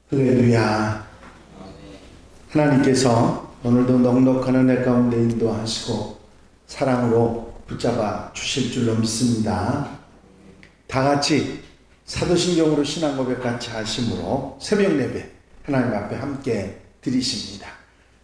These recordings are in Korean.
할렐루야. 하나님께서 오늘도 넉넉한 은혜 가운데 인도하시고 사랑으로 붙잡아 주실 줄로 믿습니다. 다 같이 사도신경으로 신앙 고백 같이 하심으로 새벽 예배 하나님 앞에 함께 드리십니다.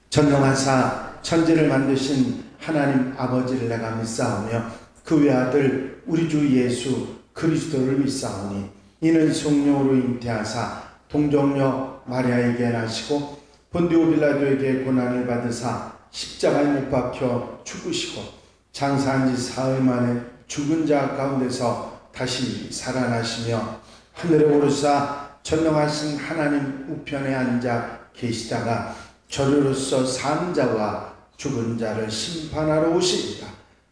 전능하사 천지를 만드신 하나님 아버지를 내가 믿사오며 그 외아들 우리 주 예수 그리스도를 믿사오니 이는 성령으로 잉태하사 동정녀 마리아에게 나시고 본디오 빌라도에게 고난을 받으사 십자가에 못 박혀 죽으시고 장사한 지 사흘 만에 죽은 자 가운데서 다시 살아나시며 하늘에 오르사 전능하신 하나님 우편에 앉아 계시다가 저주로서 산 자와 죽은 자를 심판하러 오시리라.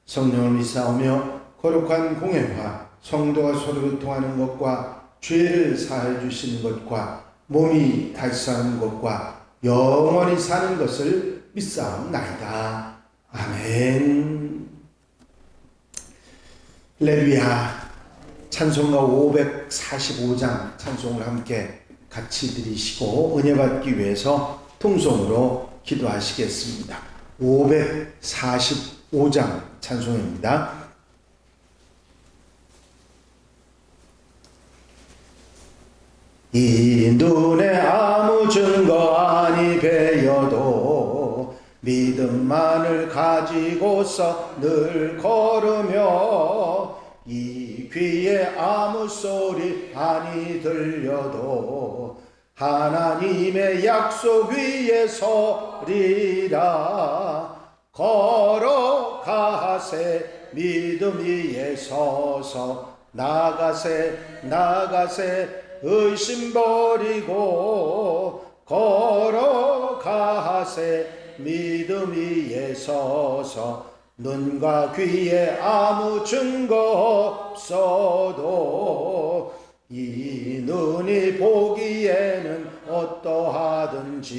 성령을 믿사오며 거룩한 공예와 성도가 서로 교통하는 것과 죄를 사해 주시는 것과 몸이 다시 사는 것과 영원히 사는 것을 믿사옵나이다. 아멘. 할렐루야. 찬송가 545장 찬송을 함께 같이 드리시고 은혜 받기 위해서 통성으로 기도하시겠습니다. 545장 찬송입니다. 이 눈에 아무 증거 아니 배여도 믿음만을 가지고서 늘 걸으며 이 귀에 아무 소리 아니 들려도 하나님의 약속 위에 서리라. 걸어가세 믿음 위에 서서 나가세 의심 버리고 걸어가세 믿음 위에 서서 눈과 귀에 아무 증거 없어도 이 눈이 보기에는 어떠하든지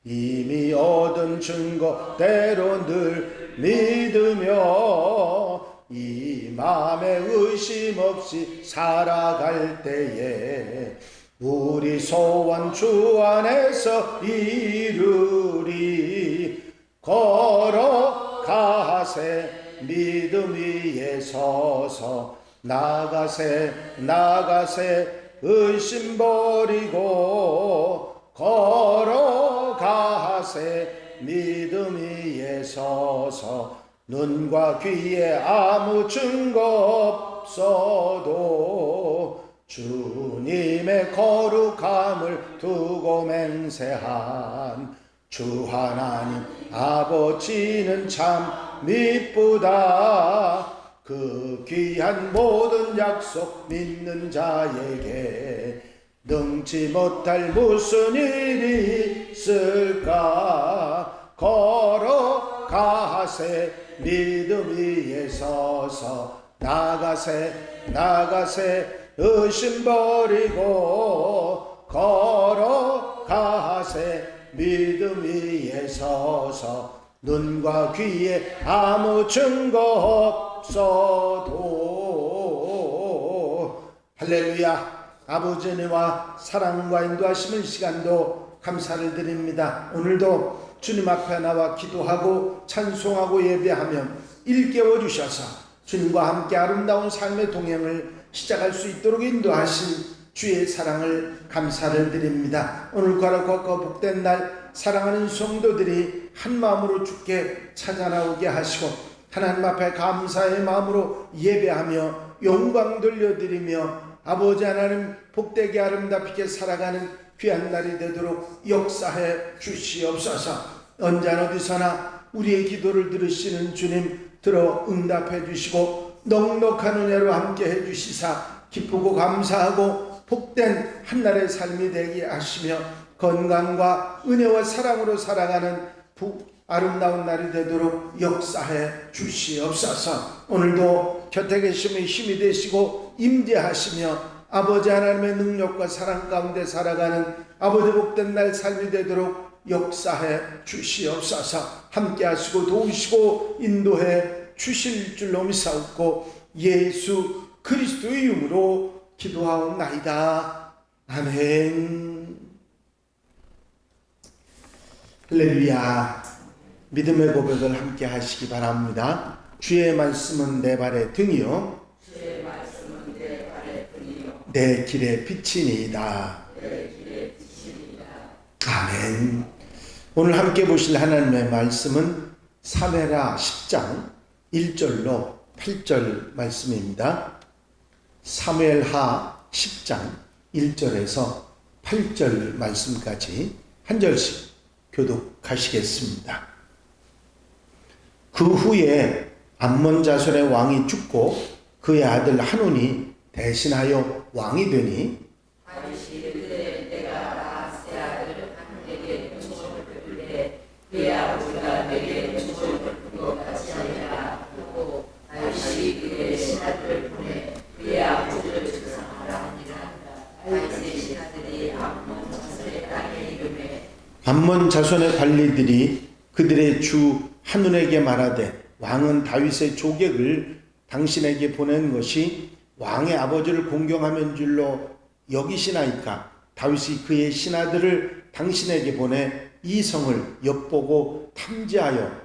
이미 얻은 증거대로 늘 믿으며 이 마음에 의심 없이 살아갈 때에 우리 소원 주 안에서 이루리. 걸어가세 믿음 위에 서서 나가세 의심 버리고 걸어가세 믿음 위에 서서 눈과 귀에 아무 증거 없어도 주님의 거룩함을 두고 맹세한 주 하나님 아버지는 참 미쁘다. 그 귀한 모든 약속 믿는 자에게 능치 못할 무슨 일이 있을까. 걸어가세 믿음 위에 서서 나가세 의심 버리고 걸어가세 믿음 위에 서서 눈과 귀에 아무 증거 없어도. 할렐루야. 아버지 은혜와 사랑과 인도하시는 시간도 감사를 드립니다. 오늘도 주님 앞에 나와 기도하고 찬송하고 예배하며 일깨워 주셔서 주님과 함께 아름다운 삶의 동행을 시작할 수 있도록 인도하신 주의 사랑을 감사를 드립니다. 오늘 거룩하고 복된 날 사랑하는 성도들이 한 마음으로 주께 찾아 나오게 하시고 하나님 앞에 감사의 마음으로 예배하며 영광 돌려드리며 아버지 하나님 복되게 아름답게 살아가는 귀한 날이 되도록 역사해 주시옵소서. 언제나 어디서나 우리의 기도를 들으시는 주님 들어 응답해 주시고 넉넉한 은혜로 함께 해 주시사 기쁘고 감사하고 복된 한날의 삶이 되게 하시며 건강과 은혜와 사랑으로 살아가는 아름다운 날이 되도록 역사해 주시옵소서. 오늘도 곁에 계시며 힘이 되시고 임재하시며 아버지 하나님의 능력과 사랑 가운데 살아가는 아버지 복된 날 삶이 되도록 역사해 주시옵소서. 함께 하시고 도우시고 인도해 주실 줄로 믿사옵고 예수 그리스도의 이름으로 기도하옵나이다. 아멘. 할렐루야. 믿음의 고백을 함께 하시기 바랍니다. 주의 말씀은 내 발의 등이요 주의 말씀은 내 발의 등이요 내 길의 빛이니이다. 내 길의 빛이니이다. 아멘. 오늘 함께 보실 하나님의 말씀은 사무엘하 10장 1절로 8절 말씀입니다. 사무엘하 10장 1절에서 8절 말씀까지 한 절씩 교독하시겠습니다. 그 후에 암몬 자손의 왕이 죽고 그의 아들 한온이 대신하여 왕이 되니 다윗이 이르되 내가 나하스의 아들 한에게 주목을 베풀되 그의 아버지가 내게 주목을 베푼 것 같이 하리라 하고 다윗이 그의 신하들을 보내 그의 아버지를 축상하라 하니라. 다윗의 신하들이 암몬 자손의 땅에 이르매 암몬 자손의 관리들이 그들의 주 한온에게 말하되 왕은 다윗의 조객을 당신에게 보낸 것이 왕의 아버지를 공경하면 줄로 여기시나이까. 다윗이 그의 신하들을 당신에게 보내 이 성을 엿보고 탐지하여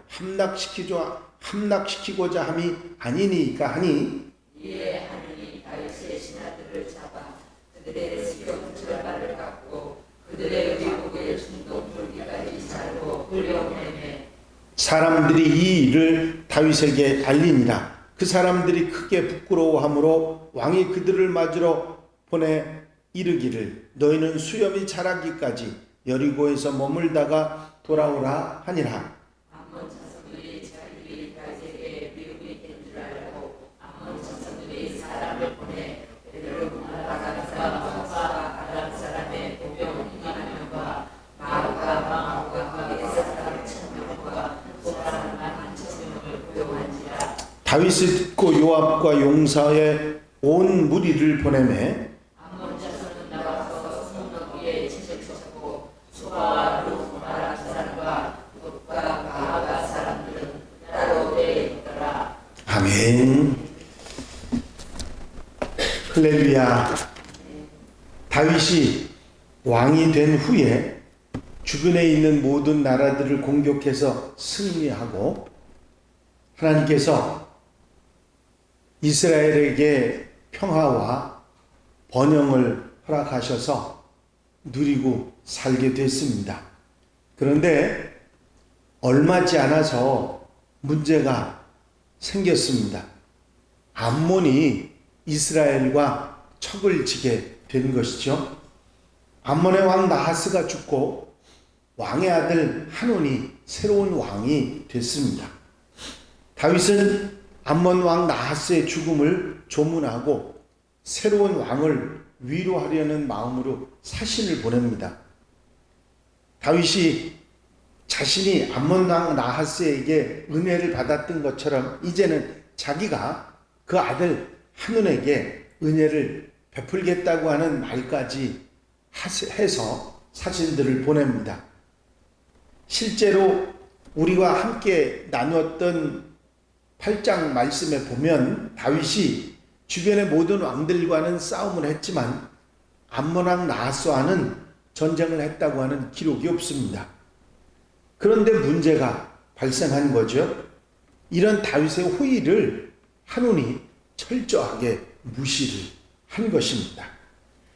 함락시키고자 함이 아니니까 하니 이에 하느니 다윗의 신하들을 잡아 그들의 수경 절반을 깎고 그들의 의복의 중동 돌기까지 자르고 끌려보내매 사람들이 이 일을 다윗에게 알리니라. 그 사람들이 크게 부끄러워하므로 왕이 그들을 맞으러 보내 이르기를 너희는 수염이 자라기까지 여리고에서 머물다가 돌아오라 하니라. 암몬 자손들이 자기들이 다윗에게 미움이 된 줄 알고 암몬 자손들이 사람을 보내 베들로 아람 사람과 아람 사람의 보병 2만 명과 마오가 마오가 겟 사람 1,000명과 사람 11,000명을 고용한지라. 다윗이 듣고 요압과 용사의 온 무리를 보내매 암몬 자손은 나와서 성문 위에 채를 쳤고 수바와 루 아람 사람과 롯과 마아가 사람들은 따로 내에 있더라. 아멘. 할렐루야. 다윗이 왕이 된 후에 주변에 있는 모든 나라들을 공격해서 승리하고 하나님께서 이스라엘에게 평화와 번영을 허락하셔서 누리고 살게 됐습니다. 그런데 얼마지 않아서 문제가 생겼습니다. 암몬이 이스라엘과 척을 지게 된 것이죠. 암몬의 왕 나하스가 죽고 왕의 아들 한온이 새로운 왕이 됐습니다. 다윗은 암몬 왕 나하스의 죽음을 조문하고 새로운 왕을 위로하려는 마음으로 사신을 보냅니다. 다윗이 자신이 암몬 왕 나하스에게 은혜를 받았던 것처럼 이제는 자기가 그 아들 한온에게 은혜를 베풀겠다고 하는 말까지 해서 사신들을 보냅니다. 실제로 우리와 함께 나누었던 8장 말씀에 보면 다윗이 주변의 모든 왕들과는 싸움을 했지만 암몬 왕 나하스와는 전쟁을 했다고 하는 기록이 없습니다. 그런데 문제가 발생한 거죠. 이런 다윗의 호의를 한온이 철저하게 무시를 한 것입니다.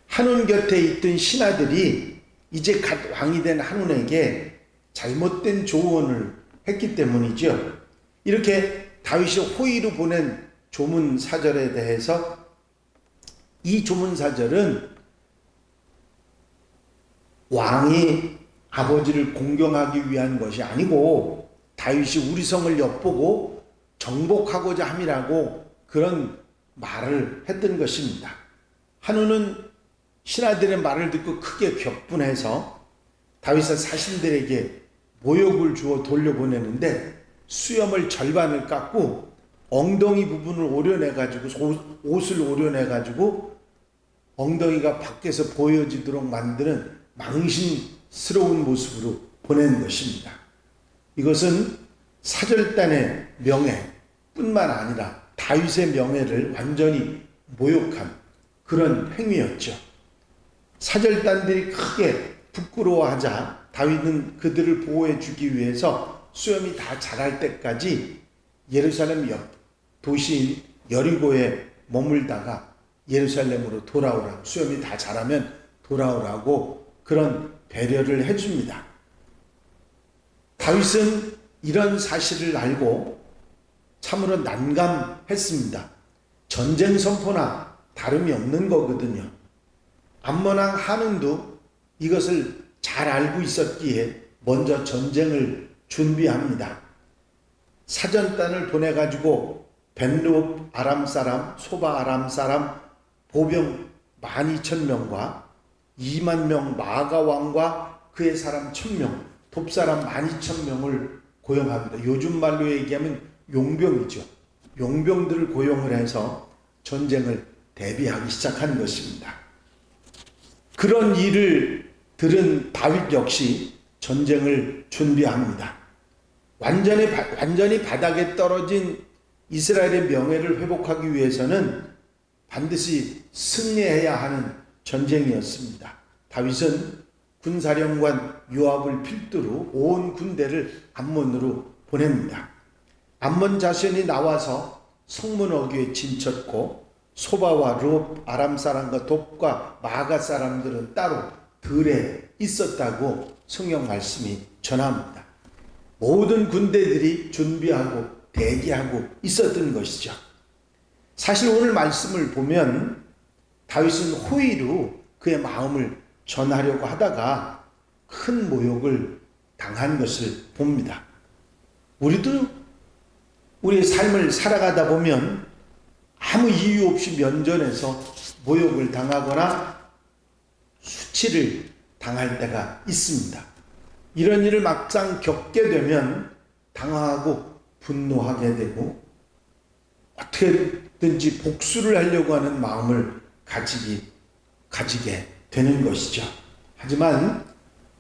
한온 곁에 있던 신하들이 이제 갓 왕이 된 한온에게 잘못된 조언을 했기 때문이죠. 이렇게 다윗이 호의로 보낸 조문사절에 대해서 이 조문사절은 왕이 아버지를 공경하기 위한 것이 아니고 다윗이 우리 성을 엿보고 정복하고자 함이라고 그런 말을 했던 것입니다. 한우는 신하들의 말을 듣고 크게 격분해서 다윗의 사신들에게 모욕을 주어 돌려보내는데 수염을 절반을 깎고 엉덩이 부분을 오려내가지고 옷을 오려내가지고 엉덩이가 밖에서 보여지도록 만드는 망신스러운 모습으로 보낸 것입니다. 이것은 사절단의 명예뿐만 아니라 다윗의 명예를 완전히 모욕한 그런 행위였죠. 사절단들이 크게 부끄러워하자 다윗은 그들을 보호해 주기 위해서 수염이 다 자랄 때까지 예루살렘 옆 도시인 여리고에 머물다가 예루살렘으로 돌아오라고, 수염이 다 자라면 돌아오라고 그런 배려를 해줍니다. 다윗은 이런 사실을 알고 참으로 난감했습니다. 전쟁 선포나 다름이 없는 거거든요. 암몬왕 하눈도 이것을 잘 알고 있었기에 먼저 전쟁을 준비합니다. 사전단을 보내가지고 벤룹 아람 사람, 소바 아람 사람 보병 12,000명과 2만 명 마가 왕과 그의 사람 1,000명, 돕사람 12,000명을 고용합니다. 요즘 말로 얘기하면 용병이죠. 용병들을 고용을 해서 전쟁을 대비하기 시작한 것입니다. 그런 일을 들은 다윗 역시 전쟁을 준비합니다. 완전히 바닥에 떨어진 이스라엘의 명예를 회복하기 위해서는 반드시 승리해야 하는 전쟁이었습니다. 다윗은 군사령관 요압을 필두로 온 군대를 암몬으로 보냅니다. 암몬 자손이 나와서 성문 어귀에 진쳤고 소바와 롭 아람 사람과 돕과 마가 사람들은 따로 들에 있었다고 성경 말씀이 전합니다. 모든 군대들이 준비하고 대기하고 있었던 것이죠. 사실 오늘 말씀을 보면 다윗은 호의로 그의 마음을 전하려고 하다가 큰 모욕을 당한 것을 봅니다. 우리도 우리의 삶을 살아가다 보면 아무 이유 없이 면전에서 모욕을 당하거나 수치를 당할 때가 있습니다. 이런 일을 막상 겪게 되면 당황하고 분노하게 되고 어떻게든지 복수를 하려고 하는 마음을 가지게 되는 것이죠. 하지만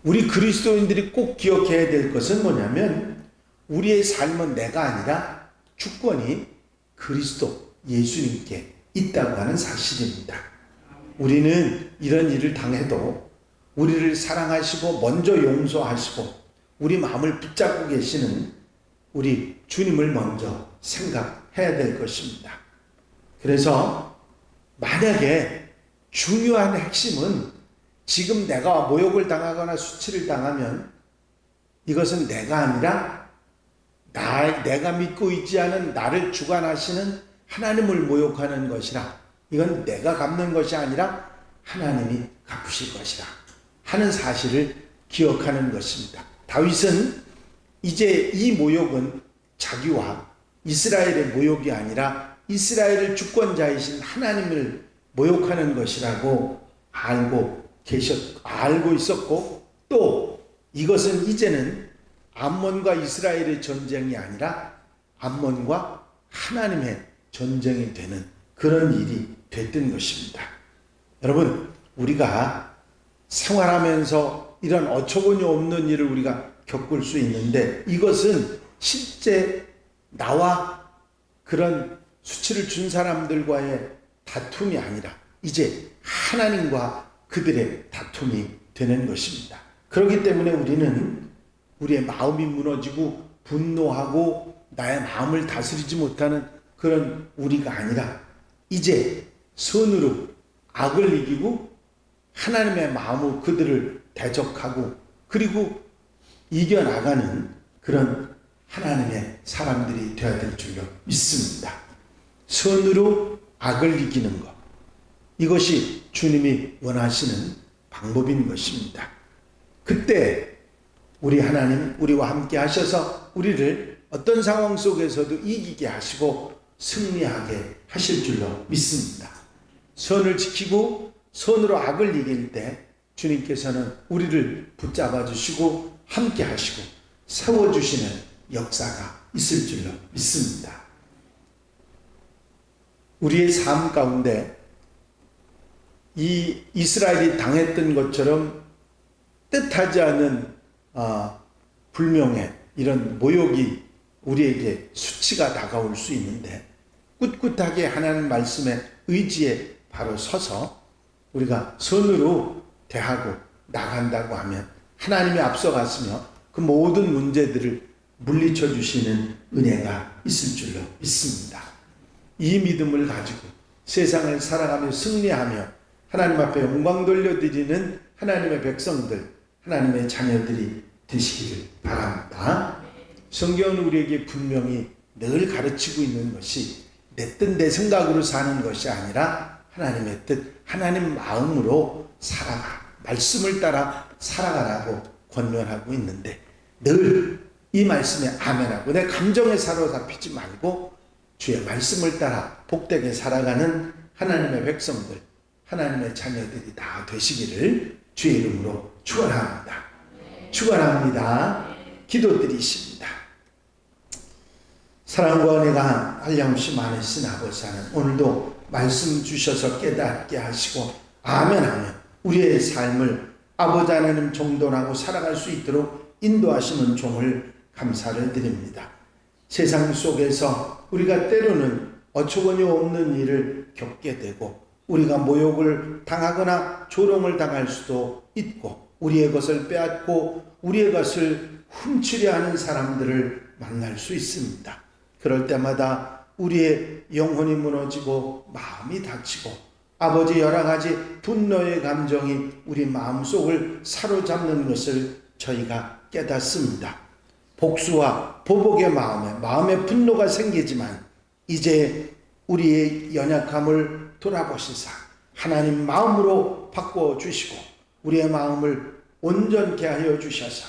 우리 그리스도인들이 꼭 기억해야 될 것은 뭐냐면 우리의 삶은 내가 아니라 주권이 그리스도 예수님께 있다고 하는 사실입니다. 우리는 이런 일을 당해도 우리를 사랑하시고 먼저 용서하시고 우리 마음을 붙잡고 계시는 우리 주님을 먼저 생각해야 될 것입니다. 그래서 만약에 중요한 핵심은 지금 내가 모욕을 당하거나 수치를 당하면 이것은 내가 아니라 내가 믿고 있지 않은 나를 주관하시는 하나님을 모욕하는 것이라, 이건 내가 갚는 것이 아니라 하나님이 갚으실 것이라 하는 사실을 기억하는 것입니다. 다윗은 이제 이 모욕은 자기와 이스라엘의 모욕이 아니라 이스라엘의 주권자이신 하나님을 모욕하는 것이라고 알고 있었고, 또 이것은 이제는 암몬과 이스라엘의 전쟁이 아니라 암몬과 하나님의 전쟁이 되는 그런 일이 됐던 것입니다. 여러분, 우리가 생활하면서 이런 어처구니 없는 일을 우리가 겪을 수 있는데 이것은 실제 나와 그런 수치를 준 사람들과의 다툼이 아니라 이제 하나님과 그들의 다툼이 되는 것입니다. 그렇기 때문에 우리는 우리의 마음이 무너지고 분노하고 나의 마음을 다스리지 못하는 그런 우리가 아니라 이제 선으로 악을 이기고 하나님의 마음으로 그들을 대적하고 그리고 이겨나가는 그런 하나님의 사람들이 되어야 될 줄로 믿습니다. 선으로 악을 이기는 것, 이것이 주님이 원하시는 방법인 것입니다. 그때 우리 하나님 우리와 함께 하셔서 우리를 어떤 상황 속에서도 이기게 하시고 승리하게 하실 줄로 믿습니다. 선을 지키고 선으로 악을 이길 때 주님께서는 우리를 붙잡아 주시고 함께 하시고 세워주시는 역사가 있을 줄로 믿습니다. 우리의 삶 가운데 이 이스라엘이 당했던 것처럼 뜻하지 않은 불명예, 이런 모욕이 우리에게 수치가 다가올 수 있는데 꿋꿋하게 하나님 말씀에 의지에 바로 서서 우리가 선으로 대하고 나간다고 하면 하나님이 앞서갔으며 그 모든 문제들을 물리쳐 주시는 은혜가 있을 줄로 믿습니다. 이 믿음을 가지고 세상을 살아가며 승리하며 하나님 앞에 영광 돌려드리는 하나님의 백성들, 하나님의 자녀들이 되시기를 바랍니다. 성경은 우리에게 분명히 늘 가르치고 있는 것이 내 뜻, 내 생각으로 사는 것이 아니라 하나님의 뜻, 하나님 마음으로 살아가, 말씀을 따라 살아가라고 권면하고 있는데 늘 이 말씀에 아멘하고 내 감정에 사로잡히지 말고 주의 말씀을 따라 복되게 살아가는 하나님의 백성들, 하나님의 자녀들이 다 되시기를 주의 이름으로 축원합니다. 축원합니다. 기도드리십니다. 사랑과 은혜가 한량없이 많으신 아버지 하나님, 오늘도 말씀 주셔서 깨닫게 하시고 아멘하며 우리의 삶을 아버지 하나님 정돈하고 살아갈 수 있도록 인도하시는 종을 감사를 드립니다. 세상 속에서 우리가 때로는 어처구니 없는 일을 겪게 되고 우리가 모욕을 당하거나 조롱을 당할 수도 있고 우리의 것을 빼앗고 우리의 것을 훔치려 하는 사람들을 만날 수 있습니다. 그럴 때마다 우리의 영혼이 무너지고 마음이 다치고 아버지 여러 가지 분노의 감정이 우리 마음속을 사로잡는 것을 저희가 깨닫습니다. 복수와 보복의 마음에 분노가 생기지만 이제 우리의 연약함을 돌아보시사 하나님 마음으로 바꿔주시고 우리의 마음을 온전케 하여 주셔서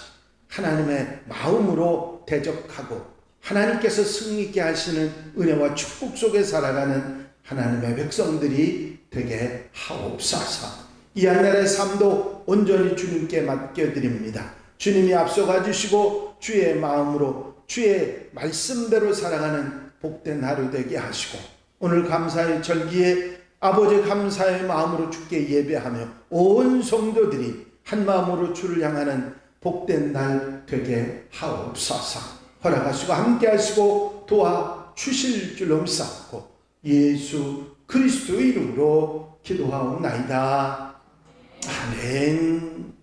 하나님의 마음으로 대적하고 하나님께서 승리케 하시는 은혜와 축복 속에 살아가는 하나님의 백성들이 되게 하옵소서. 이 한날의 삶도 온전히 주님께 맡겨드립니다. 주님이 앞서가 주시고 주의 마음으로 주의 말씀대로 살아가는 복된 하루 되게 하시고 오늘 감사의 절기에 아버지 감사의 마음으로 주께 예배하며 온 성도들이 한 마음으로 주를 향하는 복된 날 되게 하옵소서. 허락하시고 함께 하시고 도와주실 줄로 믿사옵고 예수 그리스도의 이름으로 기도하옵나이다. 아멘.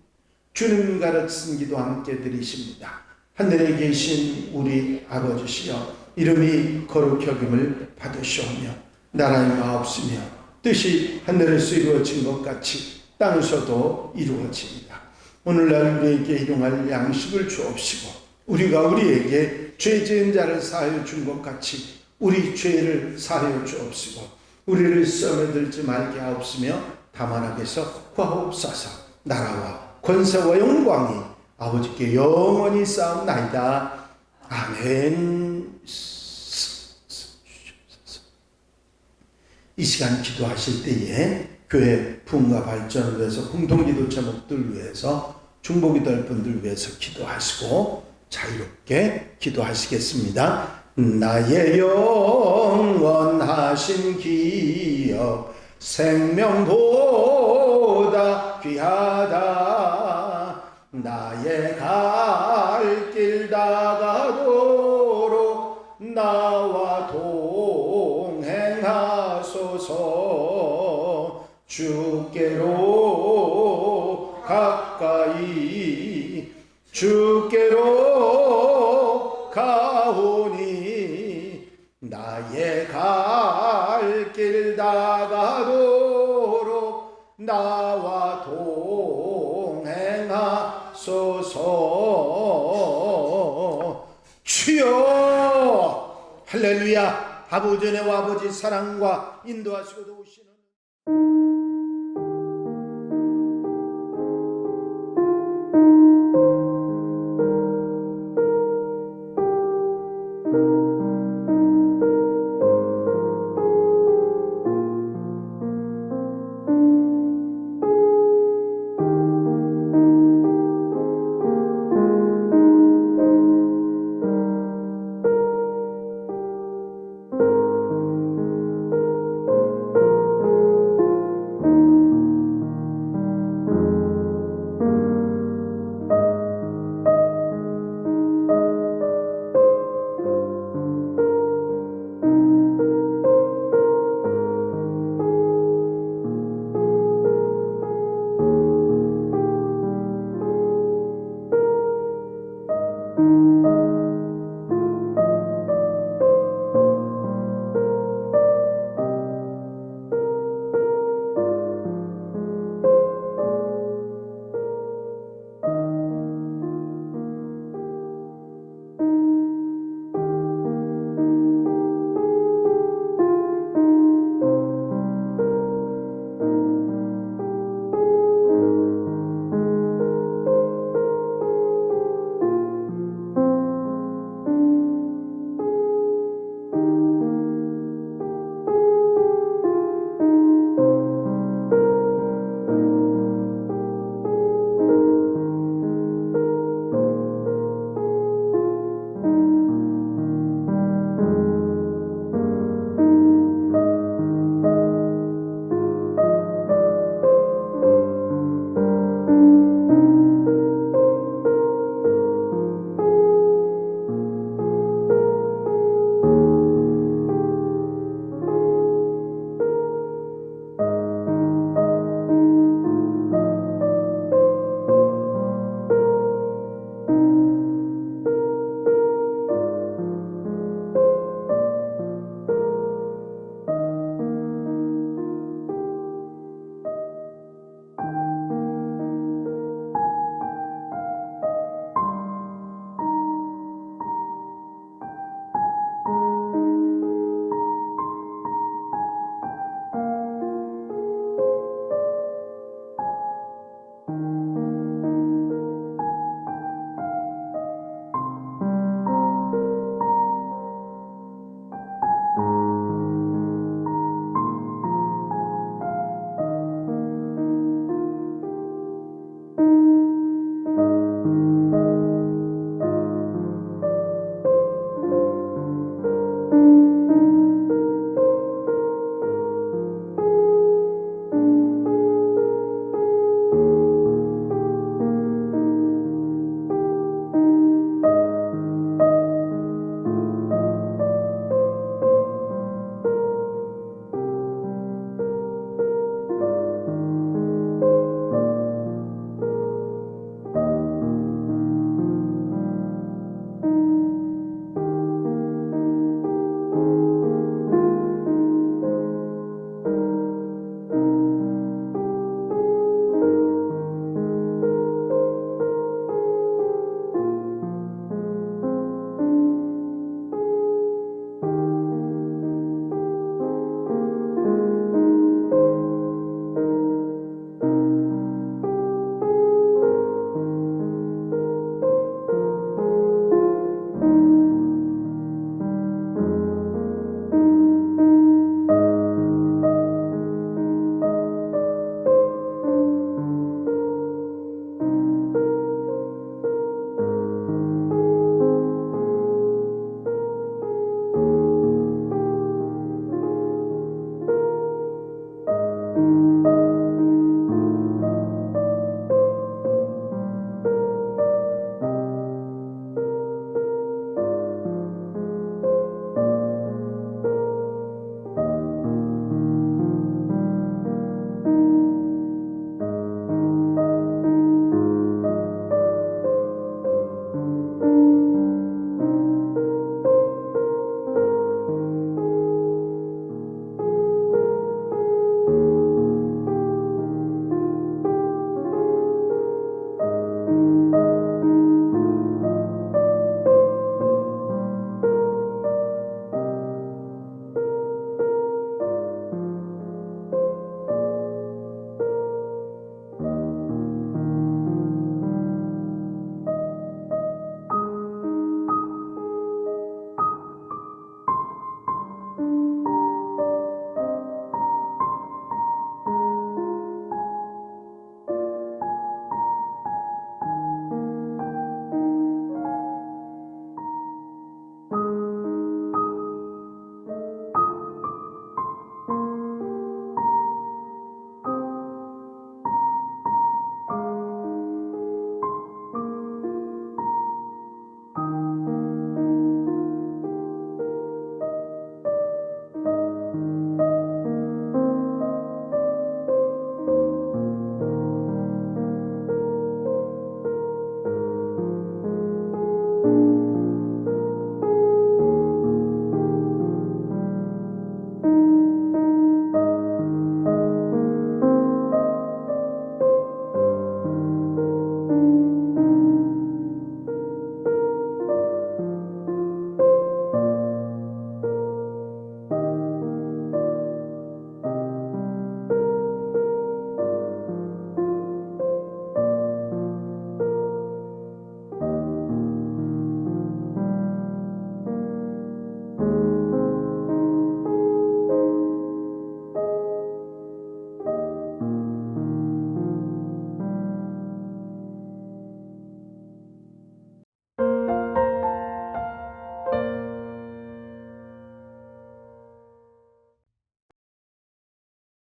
주님 가르친 기도 함께 드리십니다. 하늘에 계신 우리 아버지시여 이름이 거룩히 여김을 받으시오며 나라의 마옵시며 뜻이 하늘에서 이루어진 것 같이 땅에서도 이루어집니다. 오늘날 우리에게 일용할 양식을 주옵시고 우리가 우리에게 죄 지은 자를 사하여 준 것 같이 우리 죄를 사하여 주옵시고 우리를 시험에 들지 말게 하옵시며 다만 악에서 구하옵소서. 나라와 권세와 영광이 아버지께 영원히 쌓옵나이다. 아멘. 이 시간 기도하실 때에 교회 부흥과 발전을 위해서 공동기도 제목들 위해서 중보기도할 분들 위해서 기도하시고 자유롭게 기도하시겠습니다. 나의 영원하신 기업 생명보다 귀하다. 나의 갈 길 다가도록 나와 동행하소서. 주께로 가까이 주께로 가오니 나의 갈 길 다가도록 나와 동행하소서. 주여 할렐루야. 아버지 은혜와 아버지 사랑과 인도하시고 도우시는